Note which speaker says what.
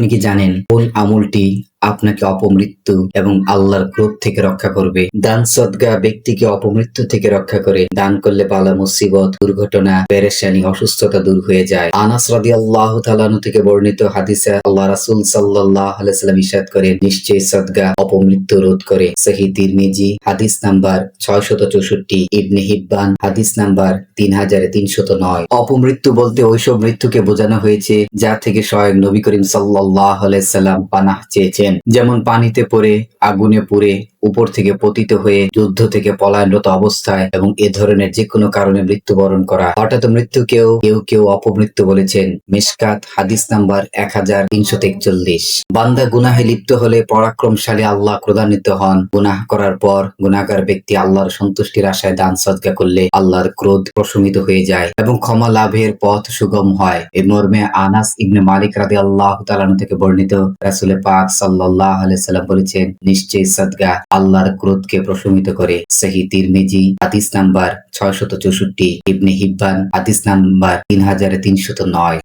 Speaker 1: আপনি কি জানেন কোন আমলটি আপনাকে অপমৃত্যু এবং আল্লাহর ক্রোধ থেকে রক্ষা করবে? দান সদকা ব্যক্তিকে অপমৃত্যু থেকে রক্ষা করে। দান করলে বালা মুসিবত, দুর্ঘটনা, পেরেশানি, অসুস্থতা দূর হয়ে যায়। আনাস রাদিয়াল্লাহু তাআলা আনহু থেকে বর্ণিত হাদিসে আল্লাহ রাসূল সাল্লাল্লাহু আলাইহি ওয়াসাল্লাম ইরশাদ করেন, নিশ্চয়ই সদকা অপমৃত্যু রোধ করে। সহিহ তিরমিজি হাদিস নাম্বার 664, ইবনে হিব্বান হাদিস নাম্বার 3309। অপমৃত্যু বলতে ওইসব মৃত্যুকে বোঝানো হয়েছে যা থেকে স্বয়ং নবী করিম সাল্লাল্লাহু আলাইহি সাল্লাম পানাহ চেয়েছেন, যেমন পানিতে পড়ে, আগুনে পুড়ে, উপর থেকে পতিত হয়ে, যুদ্ধ থেকে পলায়নরত অবস্থায় এবং এ ধরনের যে কোনো কারণে মৃত্যুবরণ করা। হঠাৎ মৃত্যুকেও কেউ কেউ অপমৃত্যু বলেছেন। মিশকাত হাদিস নাম্বার 1343। বান্দা গুনাহে লিপ্ত হলে পরাক্রমশালী আল্লাহ ক্রোধান্বিত হন। গুনাহ করার পর গুনাহগার ব্যক্তি আল্লাহর সন্তুষ্টির আশায় দান সদকা করলে আল্লাহর ক্রোধ প্রশমিত হয়ে যায় এবং ক্ষমা লাভের পথ সুগম হয়। এই মর্মে আনাস ইবনে মালিক রাদিয়াল্লাহু তাআলা আনহু থেকে বর্ণিত, রাসূল পাক সাল্লাল্লাহু আলাইহি সাল্লাম বলেছেন, নিশ্চয়ই সদকা আল্লাহর ক্রোধকে প্রশমিত করে। সহিহ তিরমিজি হাদিস নাম্বার 664, ইবনে হিব্বান হাদিস নাম্বার 3309।